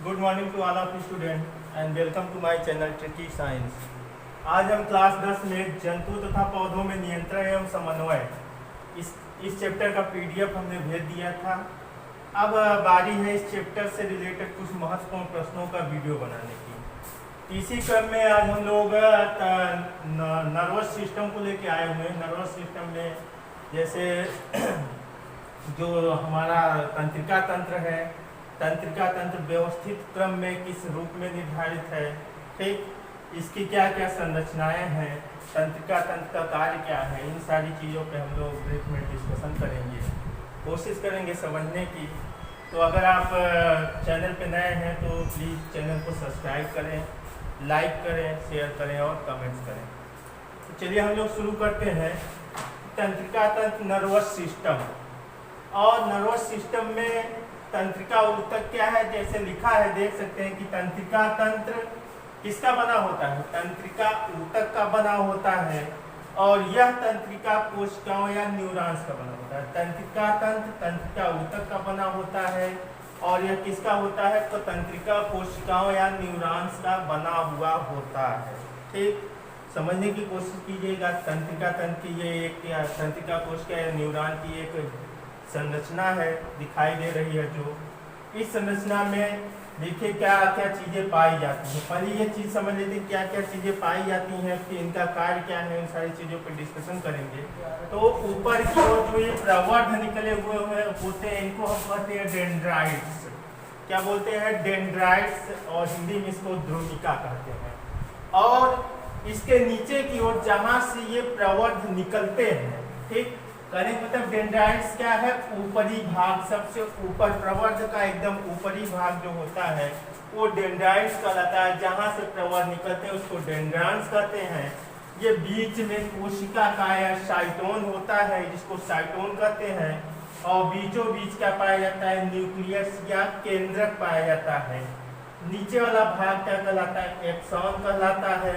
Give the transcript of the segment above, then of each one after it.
Good morning to all of student and welcome to my channel tricky science. आज हम class 10 में जंतु तथा पौधों में नियंत्रण एवं समन्वय इस चैप्टर का पीडीएफ हमने भेज दिया था। अब बारी है इस चैप्टर से रिलेटेड कुछ महत्वपूर्ण प्रश्नों का वीडियो बनाने की। इसी क्रम में आज हम लोग नर्वस सिस्टम को लेके आए हुए हैं। नर्वस सिस्टम में जैसे जो हमारा तंत्रिका तंत्र है, तंत्रिका तंत्र व्यवस्थित क्रम में किस रूप में निर्धारित है, ठीक, इसकी क्या क्या संरचनाएं हैं, तंत्रिका तंत्र का कार्य क्या है, इन सारी चीज़ों पे हम लोग ब्रीफ में डिस्कशन करेंगे, कोशिश करेंगे समझने की। तो अगर आप चैनल पे नए हैं तो प्लीज़ चैनल को सब्सक्राइब करें, लाइक करें, शेयर करें और कमेंट्स करें। तो चलिए हम लोग शुरू करते हैं। तंत्रिका तंत्र नर्वस सिस्टम, और नर्वस सिस्टम में तंत्रिका ऊतक क्या है, जैसे लिखा है देख सकते हैं कि तंत्रिका तंत्र किसका बना होता है, तंत्रिका ऊतक का बना होता है, और यह तंत्रिका कोशिकाओं या न्यूरॉन्स का बना होता है। तंत्रिका तंत्र तंत्रिका ऊतक का बना होता है और यह किसका होता है, तो तंत्रिका कोशिकाओं या न्यूरॉन्स का बना हुआ होता है। ठीक, समझने की कोशिश कीजिएगा। तंत्रिका तंत्र की ये एक तंत्रिका कोशिका या न्यूरॉन की एक संरचना है, दिखाई दे रही है। जो इस संरचना में देखिए क्या क्या चीजें पाई जाती हैं। पहले ये चीज समझ लेते हैं क्या क्या चीजें पाई जाती हैं, कि इनका कार्य क्या है, इन सारी चीजों पर डिस्कशन करेंगे। तो ऊपर की ओर जो ये प्रवर्ध निकले हुए होते हैं, इनको हम कहते हैं डेंड्राइट्स। क्या बोलते हैं, डेंड्राइट्स, और हिंदी में इसको ध्रुविका कहते हैं। और इसके नीचे की ओर जहां से ये प्रवर्ध निकलते हैं, ठीक, करें मतलब डेंड्राइट्स क्या है, ऊपरी भाग, सबसे ऊपर प्रवर्ध का एकदम ऊपरी भाग जो होता है वो डेंड्राइट्स कहलाता है। जहां से प्रवर्ध निकलते हैं उसको डेंड्रान्स कहते हैं। ये बीच में कोशिका का या साइटोन होता है, जिसको साइटोन कहते हैं, और बीचों बीच क्या पाया जाता है, न्यूक्लियस या केंद्रक पाया जाता है। नीचे वाला भाग क्या कहलाता है, एक्सॉन कहलाता है।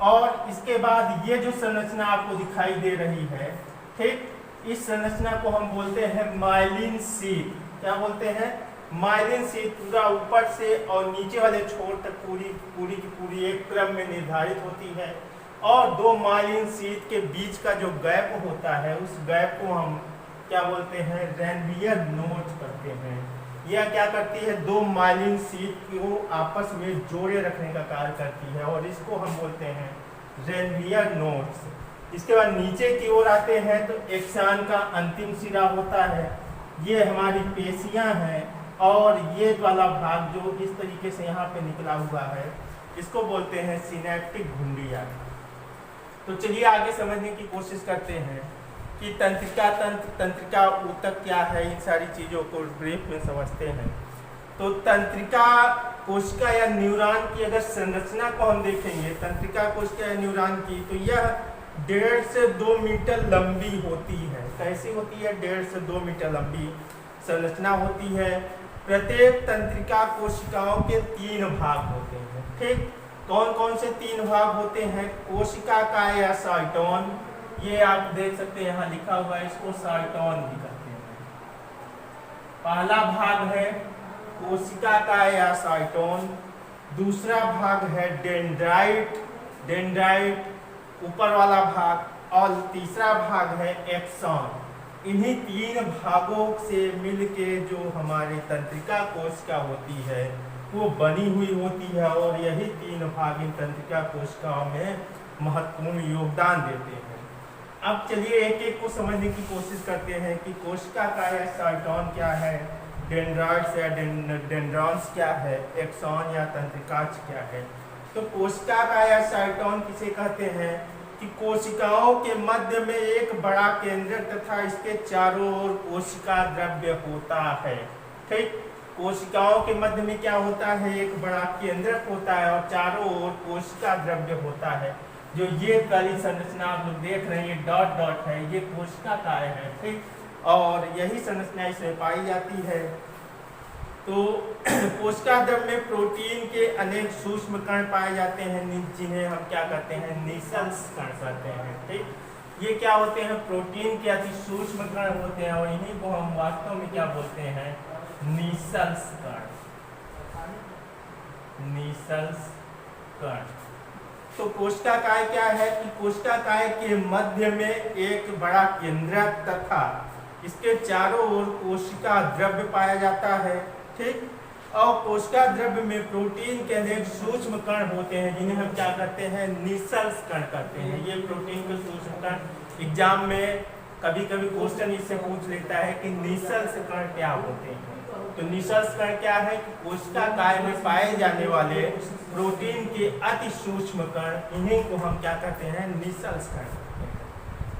और इसके बाद ये जो संरचना आपको दिखाई दे रही है, ठीक, इस संरचना को हम बोलते हैं माइलिन शीथ। क्या बोलते हैं, माइलिन शीथ। पूरा ऊपर से और नीचे वाले छोर तक पूरी की पूरी एक क्रम में निर्धारित होती है, और दो माइलिन शीथ के बीच का जो गैप होता है, उस गैप को हम क्या बोलते हैं, रैनवियर नोच करते हैं। यह क्या करती है, दो माइलिन शीथ को आपस में जोड़े रखने का कार्य करती है, और इसको हम बोलते हैं रैनवियर नोट्स। इसके बाद नीचे की ओर आते हैं तो एक्सान का अंतिम सिरा होता है, ये हमारी पेशियां हैं, और ये वाला भाग जो इस तरीके से यहाँ पे निकला हुआ है, इसको बोलते हैं सिनेप्टिक घुंडियाँ। तो चलिए आगे समझने की कोशिश करते हैं कि तंत्रिका तंत्र तंत्रिका ऊतक क्या है, इन सारी चीज़ों को ब्रीफ में समझते हैं। तो तंत्रिका कोशिका या न्यूरॉन की अगर संरचना को हम देखेंगे, तंत्रिका कोशिका या न्यूरॉन की, तो यह 1.5 से 2 मीटर लंबी होती है। कैसी होती है, 1.5 से 2 मीटर लंबी संरचना होती है। प्रत्येक तंत्रिका कोशिकाओं के 3 भाग होते हैं। ठीक, कौन कौन से 3 भाग होते हैं, कोशिका का या साइटोन, ये आप देख सकते हैं यहाँ लिखा हुआ है, इसको साइटोन भी कहते हैं। पहला भाग है कोशिका का या साइटोन, दूसरा भाग है डेंड्राइट, डेंड्राइट ऊपर वाला भाग, और तीसरा भाग है एक्सॉन। इन्हीं 3 भागों से मिलके जो हमारी तंत्रिका कोशिका होती है वो बनी हुई होती है, और यही 3 भाग इन तंत्रिका कोशिकाओं में महत्वपूर्ण योगदान देते हैं। अब चलिए एक एक को समझने की कोशिश करते हैं कि कोशिका का या साइटोन क्या है, डेंड्राइट्स या डेंड्रॉन्स क्या है, एक्सॉन या तंत्रिकाक्ष क्या है। तो कोशिका का या साइटोन किसे कहते हैं, कि कोशिकाओं के मध्य में एक बड़ा केंद्रक तथा इसके चारों ओर कोशिका द्रव्य होता है। ठीक, कोशिकाओं के मध्य में क्या होता है, एक बड़ा केंद्रक होता है और चारों ओर कोशिका द्रव्य होता है। जो ये वाली संरचना आप लोग देख रहे हैं, डॉट डॉट है, ये कोशिका काय है। ठीक, और यही संरचना इसमें पाई जाती है। तो कोशिका द्रव्य में प्रोटीन के अनेक सूक्ष्म कण पाए जाते हैं, जिन्हें हम क्या कहते हैं, निसल्स कण कहते हैं। ठीक, ये क्या होते हैं, प्रोटीन के अति सूक्ष्म कण होते हैं, और इन्हीं को हम वास्तव में क्या बोलते हैं, निसल्स कण। निशल्स कण। तो कोशिकाकाय क्या है कि कोशिकाकाय के मध्य में एक बड़ा केंद्रक तथा इसके चारों ओर कोशिका द्रव्य पाया जाता है, ठीक। और कोशिका द्रव्य में प्रोटीन के अनेक सूक्ष्म कण होते हैं जिन्हें हम क्या करते हैं, निशल्स कण कहते हैं। ये प्रोटीन के सूक्ष्म कण एग्जाम में कभी कभी क्वेश्चन इससे पूछ लेता है कि निशल्स कण क्या होते हैं। तो निशल्स कण क्या है कि कोशिकाकाय में पाए जाने वाले प्रोटीन के अति सूक्ष्म कण, इन्हीं को हम क्या कहते हैं, निशल्स कण।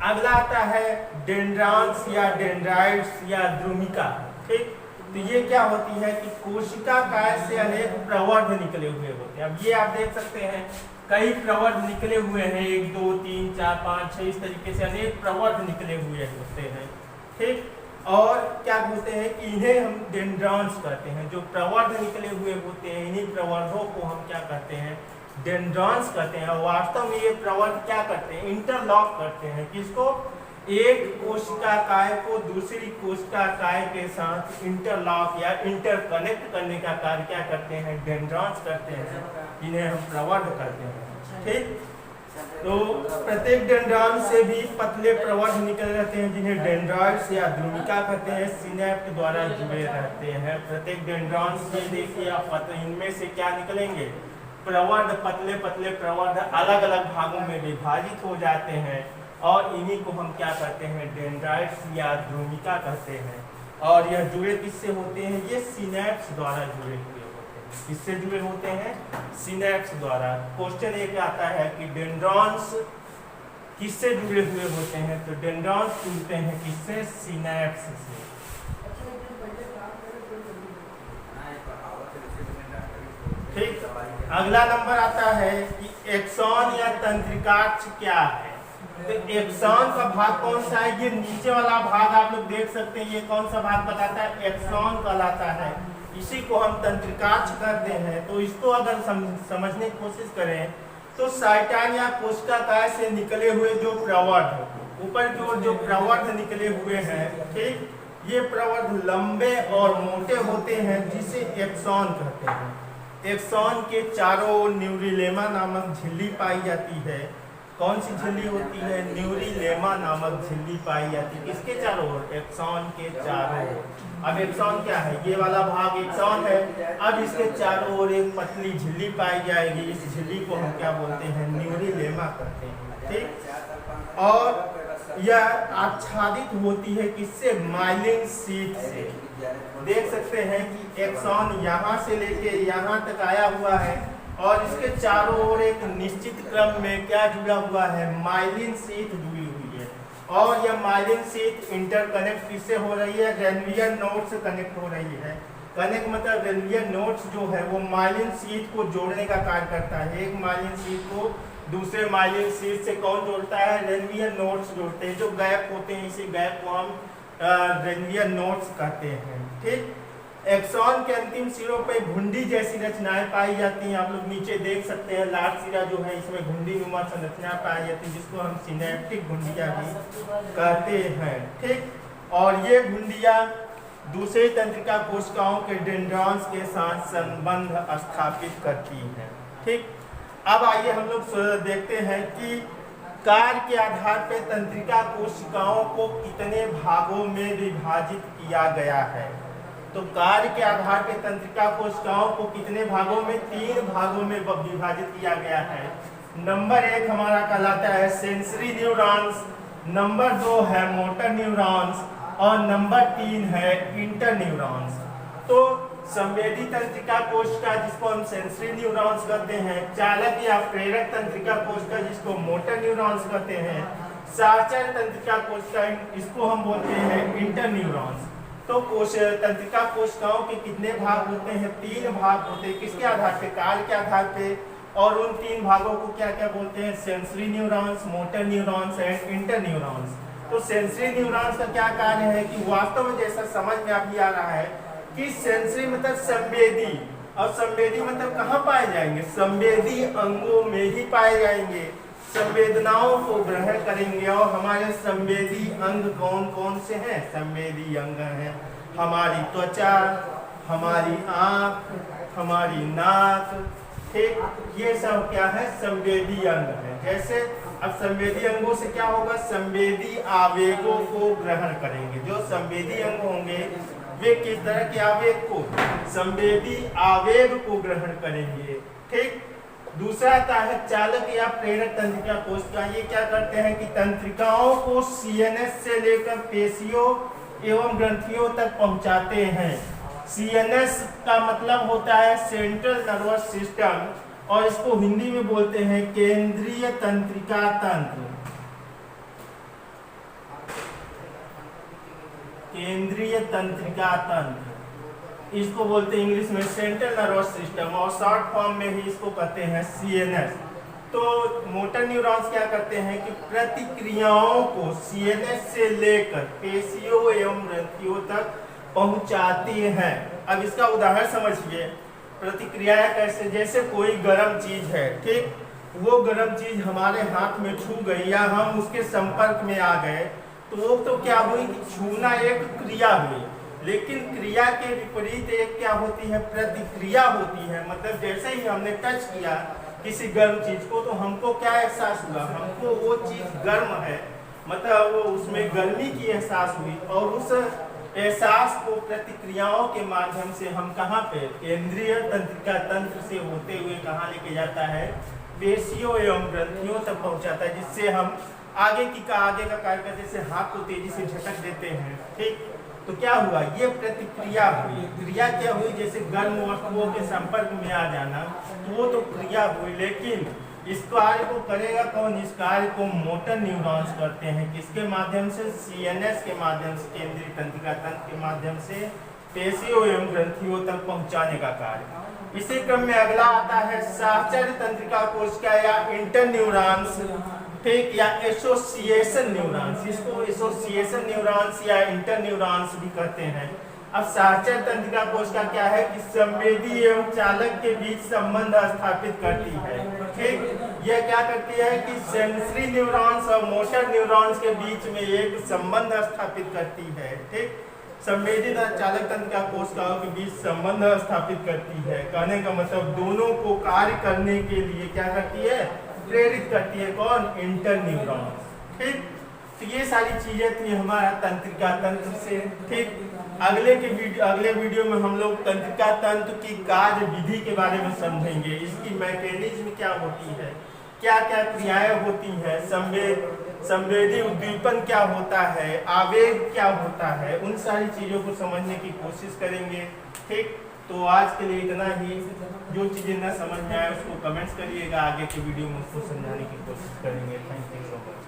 अगला आता है डेंड्रॉन्स या डेंड्राइट्स या द्रुमिका, ठीक। तो ये क्या होती है कि कोशिकाकाय से अनेक प्रवर्ध निकले हुए होते हैं। अब ये आप देख सकते हैं कई प्रवर्ध निकले हुए हैं, 1 2 3 4 5 6 इस तरीके से अनेक प्रवर्ध निकले हुए होते हैं, ठीक। और क्या बोलते हैं कि इन्हें हम डेंड्रॉन्स कहते हैं। जो प्रवर्ध निकले हुए होते हैं इन्हीं प्रवर्धों को हम क्या कहते हैं, डेंड्रॉन्स कहते हैं। वास्तव में ये प्रवर्ध क्या करते हैं, इंटरलॉक करते हैं। किसको, एक कोशिकाकाय को दूसरी कोशिकाकाय के साथ इंटरलॉक या इंटरकनेक्ट करने का कार्य क्या करते हैं, डेंड्रॉन्स करते हैं, जिन्हें हम प्रवर्ध कहते हैं, ठीक। तो प्रत्येक डेंड्रॉन से भी पतले प्रवर्ध निकल रहते हैं जिन्हें डेंड्राइट्स या द्रुमिका कहते हैं, सिनेप्ट द्वारा जुड़े रहते हैं। प्रत्येक डेंड्रॉन से देखिए आप इनमें से क्या निकलेंगे, प्रवर्ध, पतले पतले प्रवर्ध अलग अलग भागों में विभाजित हो जाते हैं और इन्हीं को हम क्या कहते हैं, डेंड्राइट्स या द्रुमिका कहते हैं। और यह जुड़े किससे होते हैं, ये सिनेप्स द्वारा जुड़े हुए होते हैं। किससे जुड़े होते हैं, सिनेप्स द्वारा। क्वेश्चन एक आता है कि डेंड्रॉन्स किससे जुड़े हुए होते हैं, तो डेंड्रॉन्स जुड़ते हैं किससे, सिनेप्स से। ठीक। अगला नंबर आता है कि एक्सॉन या तंत्रिकाक्ष क्या है। तो एक्सॉन का भाग कौन सा है, ये नीचे वाला भाग आप लोग देख सकते हैं, ये कौन सा भाग बताता है, एक्सॉन कहलाता है। इसी को हम तंत्रिकाक्ष कहते हैं। तो इसको अगर समझने की कोशिश करें तो साइटन या कोशिकाकाय से निकले हुए जो प्रवर्ध, ऊपर की ओर जो प्रवर्ध निकले हुए हैं, ठीक, ये प्रवर्ध लंबे और मोटे होते हैं जिसे एक्सॉन कहते हैं। एक्सॉन के चारों ओर न्यूरिलेमा नामक झिल्ली पाई जाती है। कौन सी झिल्ली होती है, न्यूरिलेमा नामक झिल्ली पाई जाती है। किसके चारों ओर, एक्सॉन के चारों ओर। अब एक्सॉन क्या है, ये वाला भाग एक्सॉन है। अब इसके चारों ओर एक पतली झिल्ली पाई जाएगी। इस झिल्ली को हम क्या बोलते हैं, न्यूरिलेमा कहते हैं, ठीक। और यह आच्छादित होती है किससे, माइलिन शीट से। देख सकते हैं कि एक्सॉन यहाँ से लेके यहाँ तक आया हुआ है और इसके चारों ओर एक निश्चित क्रम में क्या जुड़ा हुआ है, माइलिन शीट जुड़ी हुई है। और यह माइलिन शीट इंटरकनेक्ट किससे हो रही है, रेनवियर नोड से कनेक्ट हो रही है। कनेक्ट मतलब रेनवियर नोड्स जो है वो माइलिन शीट को जोड़ने का कार्य करता है। एक माइलिन शीट को दूसरे माइलिन शीट से कौन जोड़ता है, रेनवियर नोड्स जोड़ते हैं। जो गैप होते हैं इसी गैप को हम रेनवियर नोड्स कहते हैं, ठीक। एक्सॉन के अंतिम सिरों पे घुंडी जैसी रचनाएं पाई जाती हैं। आप लोग नीचे देख सकते हैं, लार्ज सिरा जो है इसमें घुंडी नुमा संरचना पाई जाती है जिसको हम सिनेप्टिक घुंडियां भी कहते हैं, ठीक। और ये घुंडियां दूसरे तंत्रिका कोशिकाओं के डेंड्रॉन्स के साथ संबंध स्थापित करती हैं, ठीक। अब आइए हम लोग देखते हैं कि कार्य के आधार पर तंत्रिका कोशिकाओं को कितने भागों में विभाजित किया गया है। तो कार्य के आधार पर तंत्रिका कोशिकाओं को कितने भागों में, 3 भागों में विभाजित किया गया है। नंबर 1 हमारा कहलाता है सेंसरी न्यूरॉन्स, नंबर 2 है मोटर न्यूरॉन्स और नंबर 3 है इंटर न्यूरॉन्स। तो संवेदी तंत्रिका कोशिका जिसको हम सेंसरी न्यूरॉन्स कहते हैं, चालक या प्रेरक तंत्रिका कोशिका जिसको मोटर न्यूरॉन्स कहते हैं, साचर तंत्रिका कोशिका इसको हम बोलते हैं इंटर न्यूरॉन्स। तो तंत्रिका कोशिकाओं के कितने भाग होते हैं, 3 भाग होते हैं। किसके आधार पे, कार्य के आधार पे। और उन 3 भागों को क्या क्या बोलते हैं, sensory neurons, motor neurons and inter neurons. तो सेंसरी न्यूरॉन्स का क्या कार्य है कि वास्तव में जैसा समझ में अभी आ रहा है कि सेंसरी मतलब संवेदी, और संवेदी मतलब कहाँ पाए जाएंगे, संवेदी अंगों में ही पाए जाएंगे। संवेदनाओं को ग्रहण करेंगे। और हमारे संवेदी अंग कौन कौन से हैं, संवेदी अंग हैं हमारी त्वचा, हमारी आँख, हमारी नाक, ठीक, ये सब क्या है, संवेदी अंग है। जैसे अब संवेदी अंगों से क्या होगा, संवेदी आवेगों को ग्रहण करेंगे। जो संवेदी अंग होंगे वे किस तरह के आवेग को, संवेदी आवेग को ग्रहण करेंगे, ठीक। दूसरा आता है चालक या प्रेरक तंत्रिका कोशिका। ये क्या करते हैं कि तंत्रिकाओं को सीएनएस से लेकर पेशियों एवं ग्रंथियों तक पहुंचाते हैं। सीएनएस का मतलब होता है सेंट्रल नर्वस सिस्टम, और इसको हिंदी में बोलते हैं केंद्रीय तंत्रिका तंत्र। केंद्रीय तंत्रिका तंत्र इसको बोलते हैं इंग्लिश में सेंट्रल नर्वस सिस्टम, और शॉर्ट फॉर्म में ही इसको कहते हैं सीएनएस। तो मोटर न्यूरॉन्स क्या करते हैं कि प्रतिक्रियाओं को सीएनएस से लेकर पेशियों एवं ग्रंथियों तक पहुंचाती हैं। अब इसका उदाहरण समझिए, प्रतिक्रियाएं कैसे, जैसे कोई गर्म चीज है, ठीक, वो गर्म चीज हमारे हाथ में छू गई या हम उसके संपर्क में आ गए, तो वो तो क्या हुई कि छूना एक क्रिया हुई, लेकिन क्रिया के विपरीत एक क्या होती है, प्रतिक्रिया होती है। मतलब जैसे ही हमने टच किया किसी गर्म चीज को, तो हमको क्या एहसास हुआ, हमको वो चीज गर्म है, मतलब वो उसमें गर्मी की एहसास हुई, और उस एहसास को प्रतिक्रियाओं के माध्यम से हम कहाँ पे, केंद्रीय तंत्रिका तंत्र से होते हुए कहाँ लेके जाता है, पेशियों एवं ग्रंथियों तक पहुँचाता है, जिससे हम आगे का कार्य करते, जैसे हाथ को तेजी से झटक देते हैं, ठीक। तो क्या हुआ, ये प्रतिक्रिया हुई। क्रिया क्या हुई, जैसे गर्म वस्तुओं के संपर्क में आ जाना, तो वो तो क्रिया हुई, लेकिन इस कार्य को करेगा कौन, इस कार्य को मोटर न्यूरॉन्स करते हैं। किसके माध्यम से, सीएनएस के माध्यम से, केंद्रीय तंत्रिका तंत्र के माध्यम से पेशियों एवं ग्रंथियों तक पहुंचाने का कार्य। इसी क्रम में अगला आता है साहचर्य तंत्रिका कोशिका या इंटर न्यूरॉन्स, ठीक, या एसोसिएशन न्यूरॉन्स। इसको एसोसिएशन न्यूरॉन्स या इंटर न्यूरॉन्स भी कहते हैं। अब साहचर्य तंत्रिका कोशिका क्या है कि संवेदी एवं चालक के बीच संबंध स्थापित करती है, ठीक। यह क्या करती है कि सेंसरी न्यूरॉन्स और मोटर न्यूरॉन्स के बीच में एक संबंध स्थापित करती है, ठीक। संवेदी चालक तंत्रिका कोशिकाओं के बीच संबंध स्थापित करती है। कहने का मतलब दोनों को कार्य करने के लिए क्या करती है, प्रेरित करती है, कौन, इंटर न्यूरॉन्स, ठीक। तो ये सारी चीजें थी हमारा तंत्रिका तंत्र से, ठीक। अगले वीडियो में हम लोग तंत्रिका तंत्र की कार्य विधि के बारे में समझेंगे। इसकी मैकेनिज्म क्या होती है, क्या क्या क्रियाएं होती हैं, संवेदी उद्दीपन क्या होता है, आवेग क्या होता है, उन सारी चीजों को समझने की कोशिश करेंगे, ठीक। तो आज के लिए इतना ही। जो चीजें ना समझ में आए उसको कमेंट्स करिएगा, आगे के वीडियो में उसको समझाने की कोशिश करेंगे। Thank you so much.